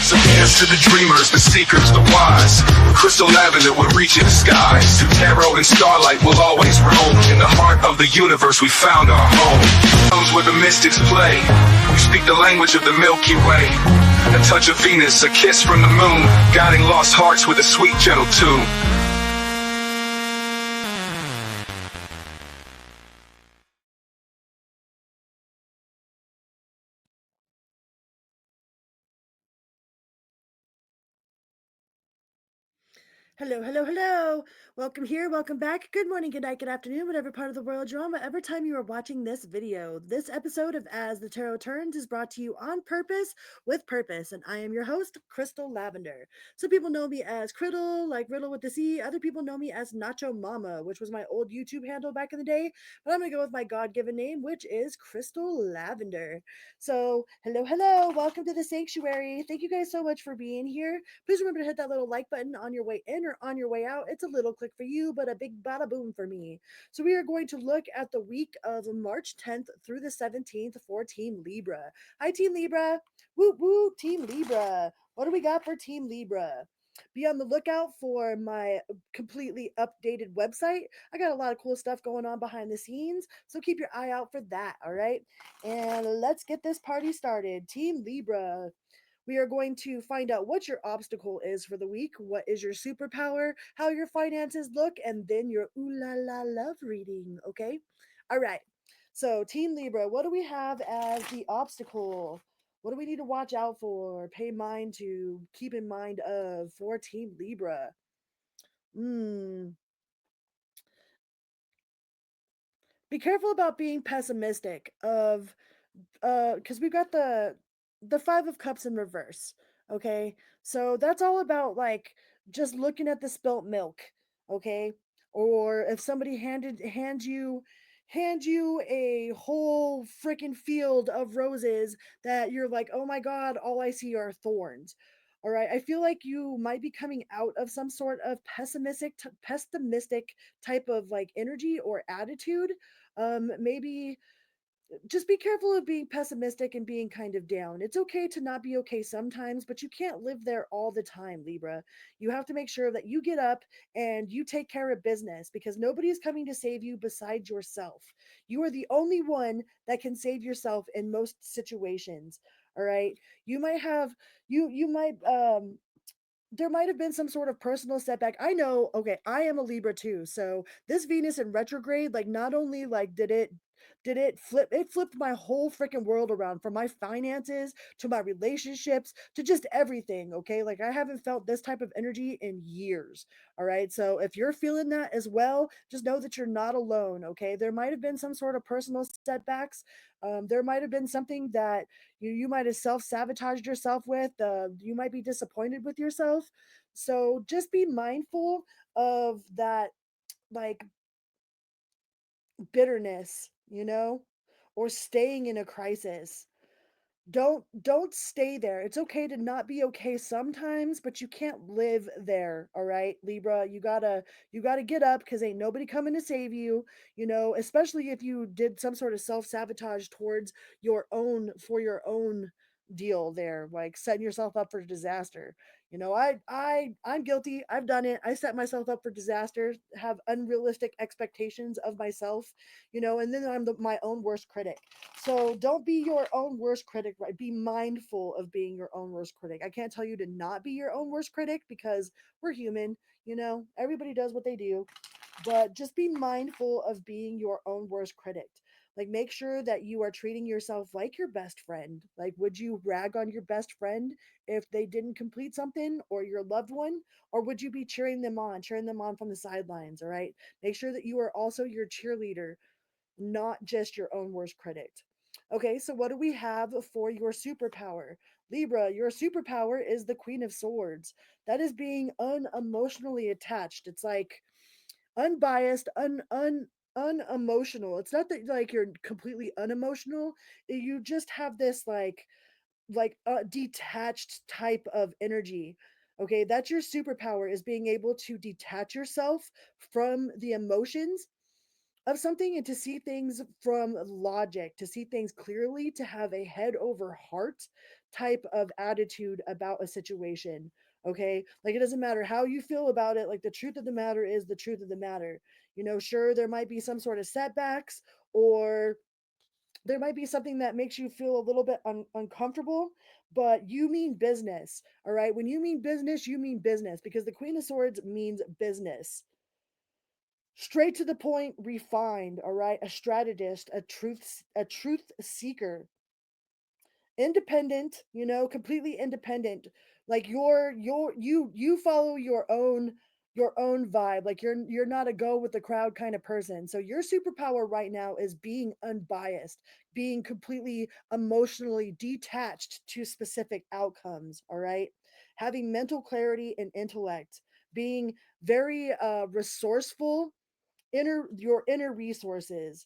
So here's to the dreamers, the seekers, the wise. Crystal lavender will reach in the skies. Through tarot and starlight will always roam. In the heart of the universe we found our home. Comes where the mystics play. We speak the language of the Milky Way. A touch of Venus, a kiss from the moon, guiding lost hearts with a sweet gentle tune. Hello, hello, hello. Welcome here, welcome back. Good morning, good night, good afternoon, whatever part of the world you're on, whatever time you are watching this video. This episode of As the Tarot Turns is brought to you on purpose with purpose, and I am your host, Crystal Lavender. Some people know me as Criddle, like Riddle with the C. Other people know me as Nacho Mama, which was my old YouTube handle back in the day, but I'm going to go with my God-given name, which is Crystal Lavender. So, hello, hello. Welcome to the sanctuary. Thank you guys so much for being here. Please remember to hit that little like button on your way in or on your way out. It's a little click for you, but a big bada boom for me. So we are going to look at the week of March 10th through the 17th for Team Libra. Hi, Team Libra. Woo woo, Team Libra. What do we got for Team Libra? Be on the lookout for my completely updated website. I got a lot of cool stuff going on behind the scenes, so keep your eye out for that, all right? And let's get this party started. Team Libra, we are going to find out what your obstacle is for the week, what is your superpower, how your finances look, and then your ooh la la love reading, okay? All right. So, Team Libra, what do we have as the obstacle? What do we need to watch out for? Pay mind to, keep in mind of for Team Libra. Hmm. Be careful about being pessimistic of because we've got the 5 of cups in reverse. Okay, so that's all about like just looking at the spilt milk. Okay, or if somebody hand you a whole freaking field of roses that you're like, oh my god, all I see are thorns. All right, I feel like you might be coming out of some sort of pessimistic type of like energy or attitude. Maybe just be careful of being pessimistic and being kind of down. It's okay to not be okay sometimes, but you can't live there all the time, Libra. You have to make sure that you get up and you take care of business because nobody is coming to save you besides yourself. You are the only one that can save yourself in most situations. All right. You might have you might there might have been some sort of personal setback. I know, okay, I am a Libra too. So this Venus in retrograde, like not only like did it flipped my whole freaking world around from my finances to my relationships to just everything, okay? Like I haven't felt this type of energy in years. All right? So if you're feeling that as well, just know that you're not alone, okay? There might have been some sort of personal setbacks. There might have been something that you might have self-sabotaged yourself with. You might be disappointed with yourself. So just be mindful of that, like, bitterness, or staying in a crisis. Don't stay there. It's okay to not be okay sometimes, but you can't live there, all right, Libra? You got to get up cuz ain't nobody coming to save you, especially if you did some sort of self-sabotage towards your own deal there, like setting yourself up for disaster. I'm guilty. I've done it. I set myself up for disaster, have unrealistic expectations of myself, and then I'm my own worst critic. So don't be your own worst critic, right? Be mindful of being your own worst critic. I can't tell you to not be your own worst critic because we're human, everybody does what they do, but just be mindful of being your own worst critic. Like, make sure that you are treating yourself like your best friend. Like, would you rag on your best friend if they didn't complete something, or your loved one? Or would you be cheering them on from the sidelines? All right. Make sure that you are also your cheerleader, not just your own worst critic. Okay, so what do we have for your superpower? Libra, your superpower is the Queen of Swords. That is being unemotionally attached. It's like unbiased, unemotional. It's not that like you're completely unemotional. You just have this detached type of energy. Okay, that's your superpower, is being able to detach yourself from the emotions, of something, and to see things from logic, to see things clearly, to have a head over heart type of attitude about a situation. Okay, like it doesn't matter how you feel about it, like the truth of the matter is the truth of the matter. Sure, there might be some sort of setbacks, or there might be something that makes you feel a little bit uncomfortable, but you mean business. All right, when you mean business, you mean business, because the Queen of Swords means business. Straight to the point, refined, all right? A strategist, a truth seeker, independent, completely independent. Like you follow your own vibe. Like you're not a go with the crowd kind of person. So your superpower right now is being unbiased, being completely emotionally detached to specific outcomes, all right? Having mental clarity and intellect, being very resourceful, inner resources,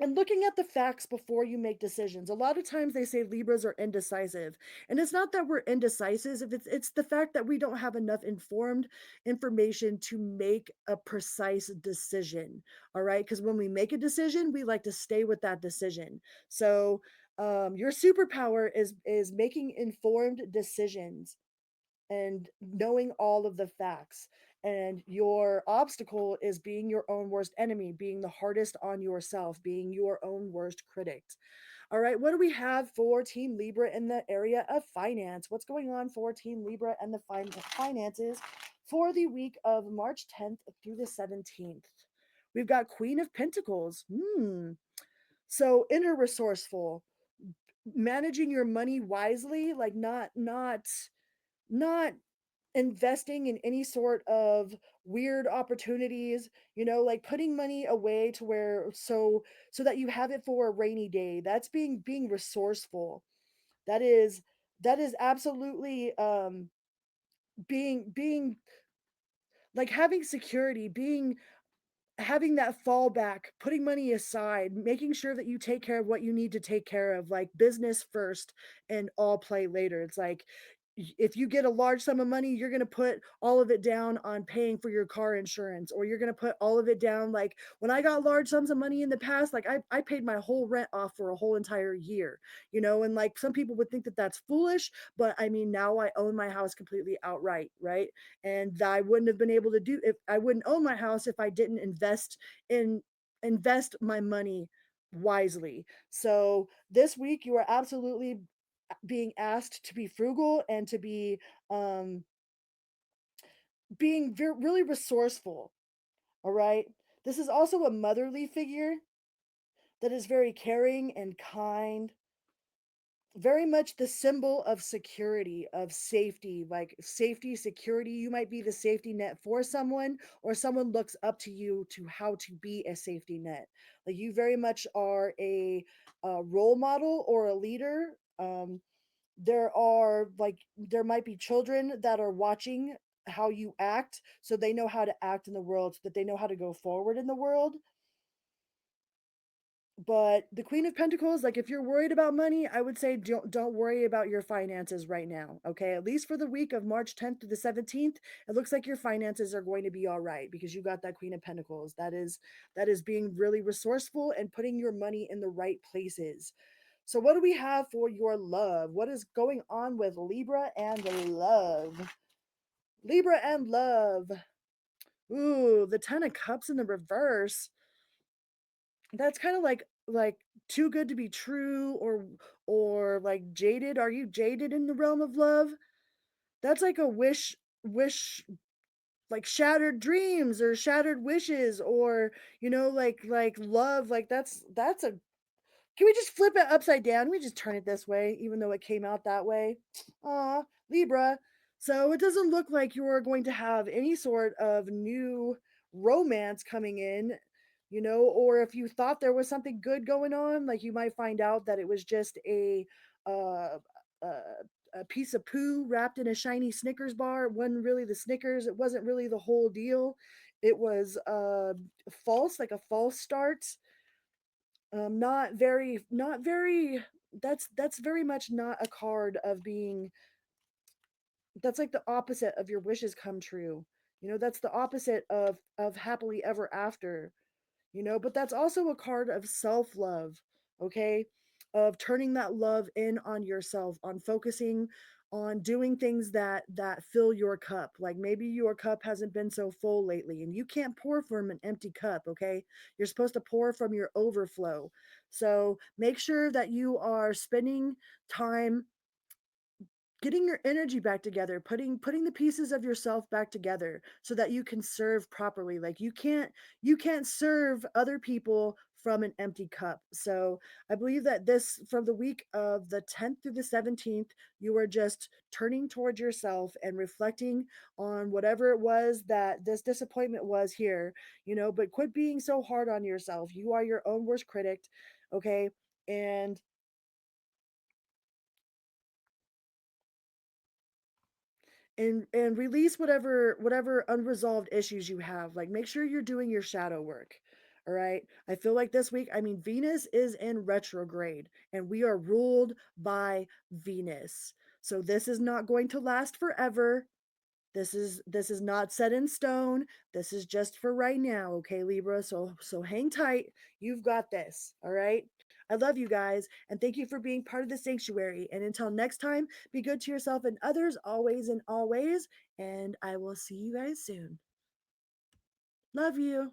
and looking at the facts before you make decisions. A lot of times they say Libras are indecisive, and it's not that we're indecisive, if it's the fact that we don't have enough informed information to make a precise decision. All right, because when we make a decision, we like to stay with that decision. So your superpower is making informed decisions and knowing all of the facts. And your obstacle is being your own worst enemy, being the hardest on yourself, being your own worst critic. All right, what do we have for Team Libra in the area of finance? What's going on for Team Libra and the finances for the week of March 10th through the 17th? We've got Queen of Pentacles. So inner resourceful, managing your money wisely, like not investing in any sort of weird opportunities, like putting money away to where, so that you have it for a rainy day. That's being resourceful. That is absolutely being like having security, being having that fallback, putting money aside, making sure that you take care of what you need to take care of, like business first and all play later. It's like if you get a large sum of money, you're going to put all of it down on paying for your car insurance, or you're going to put all of it down. Like when I got large sums of money in the past, like I paid my whole rent off for a whole entire year, and like some people would think that that's foolish, but I mean, now I own my house completely outright, right? And I wouldn't have been able to do if I wouldn't own my house if I didn't in invest my money wisely. So this week you are absolutely being asked to be frugal and to be um really resourceful. All right, this is also a motherly figure that is very caring and kind, very much the symbol of security, of safety, like safety, security. You might be the safety net for someone, or someone looks up to you to how to be a safety net. Like you very much are a role model or a leader. There might be children that are watching how you act, so they know how to act in the world, so that they know how to go forward in the world. But the Queen of Pentacles, like if you're worried about money, I would say don't worry about your finances right now. Okay, at least for the week of March 10th to the 17th, it looks like your finances are going to be all right, because you got that Queen of Pentacles. That is being really resourceful and putting your money in the right places. So what do we have for your love? What is going on with Libra and love? Libra and love. Ooh, the 10 of Cups in the reverse. That's kind of like too good to be true, or like jaded. Are you jaded in the realm of love? That's like a wish, like shattered dreams or shattered wishes, or like love, like that's a can we just flip it upside down? We just turn it this way, even though it came out that way. Aw, Libra. So it doesn't look like you're going to have any sort of new romance coming in, or if you thought there was something good going on, like you might find out that it was just uh, a piece of poo wrapped in a shiny Snickers bar. It wasn't really the Snickers. It wasn't really the whole deal. It was false, like a false start. Not very. That's very much not a card of being. That's like the opposite of your wishes come true. That's the opposite of happily ever after. but that's also a card of self-love, okay? Of turning that love in on yourself, on focusing on doing things that fill your cup. Like maybe your cup hasn't been so full lately and you can't pour from an empty cup, okay? You're supposed to pour from your overflow. So make sure that you are spending time getting your energy back together, putting the pieces of yourself back together so that you can serve properly. Like you can't serve other people from an empty cup. So I believe that this, from the week of the 10th through the 17th, you are just turning towards yourself and reflecting on whatever it was that this disappointment was here, but quit being so hard on yourself. You are your own worst critic, okay? And release whatever unresolved issues you have. Like make sure you're doing your shadow work. All right, I feel like this week, I mean, Venus is in retrograde and we are ruled by Venus, so this is not going to last forever. This is not set in stone. This is just for right now, okay, Libra? So hang tight. You've got this. All right. I love you guys and thank you for being part of the sanctuary. And until next time, be good to yourself and others always and always. And I will see you guys soon. Love you.